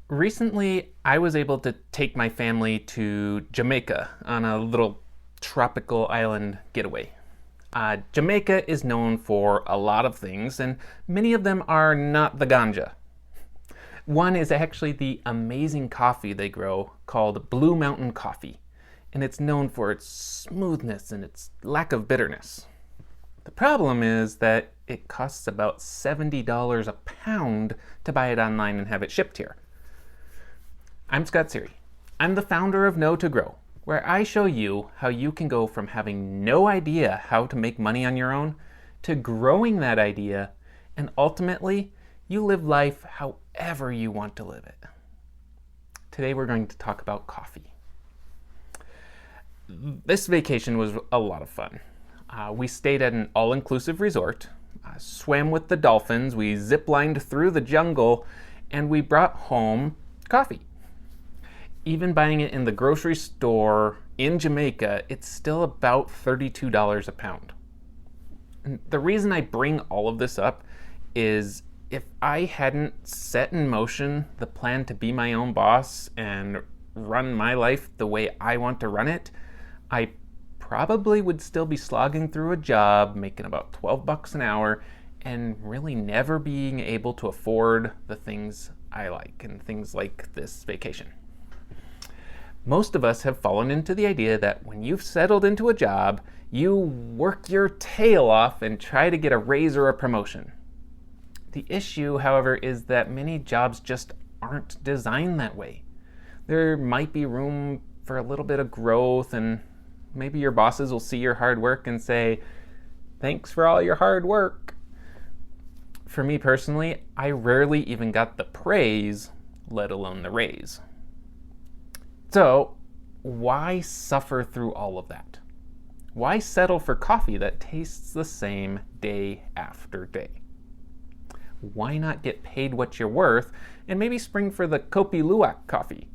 Recently, I was able to take my family to Jamaica on a little tropical island getaway. Jamaica is known for a lot of things, and many of them are not the ganja. One is actually the amazing coffee they grow called Blue Mountain Coffee, and it's known for its smoothness and its lack of bitterness. The problem is that it costs about $70 a pound to buy it online and have it shipped here. I'm Scott Sery. I'm the founder of Know to Grow, where I show you how you can go from having no idea how to make money on your own to growing that idea, and ultimately, you live life however you want to live it. Today we're going to talk about coffee. This vacation was a lot of fun. We stayed at an all-inclusive resort, swam with the dolphins, we ziplined through the jungle, and we brought home coffee. Even buying it in the grocery store in Jamaica, it's still about $32 a pound. And the reason I bring all of this up is if I hadn't set in motion the plan to be my own boss and run my life the way I want to run it, I probably would still be slogging through a job, making about $12 an hour, and really never being able to afford the things I like, and things like this vacation. Most of us have fallen into the idea that when you've settled into a job, you work your tail off and try to get a raise or a promotion. The issue, however, is that many jobs just aren't designed that way. There might be room for a little bit of growth, and maybe your bosses will see your hard work and say, "Thanks for all your hard work." For me personally, I rarely even got the praise, let alone the raise. So, why suffer through all of that? Why settle for coffee that tastes the same day after day? Why not get paid what you're worth and maybe spring for the Kopi Luwak coffee?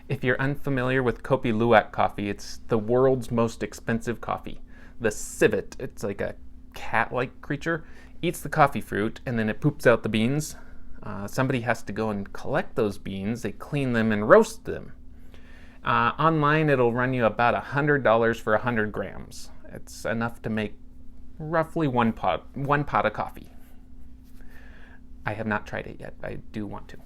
If you're unfamiliar with Kopi Luwak coffee, it's the world's most expensive coffee. The civet, it's like a cat-like creature, eats the coffee fruit and then it poops out the beans. Somebody has to go and collect those beans, they clean them and roast them. Online, it'll run you about $100 for 100 grams. It's enough to make roughly one pot of coffee. I have not tried it yet. I do want to.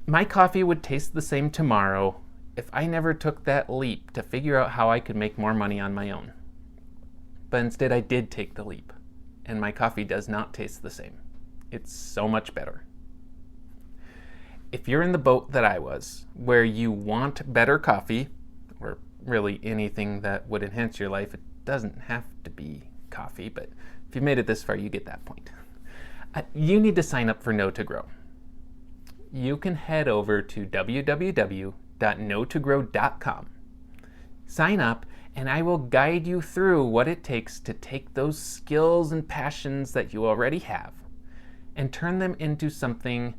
My coffee would taste the same tomorrow if I never took that leap to figure out how I could make more money on my own. But instead, I did take the leap, and my coffee does not taste the same. It's so much better. If you're in the boat that I was, where you want better coffee, or really anything that would enhance your life, it doesn't have to be coffee, but if you've made it this far, you get that point. You need to sign up for Know to Grow. You can head over to www.knowtogrow.com. Sign up, and I will guide you through what it takes to take those skills and passions that you already have and turn them into something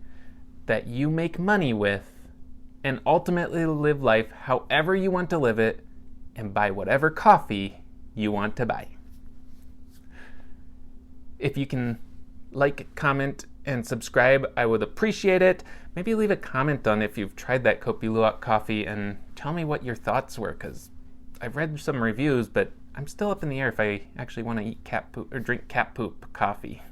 that you make money with, and ultimately live life however you want to live it, and buy whatever coffee you want to buy. If you can like, comment, and subscribe, I would appreciate it. Maybe leave a comment on if you've tried that Kopi Luwak coffee and tell me what your thoughts were, because I've read some reviews, but I'm still up in the air if I actually want to eat cat poop or drink cat poop coffee.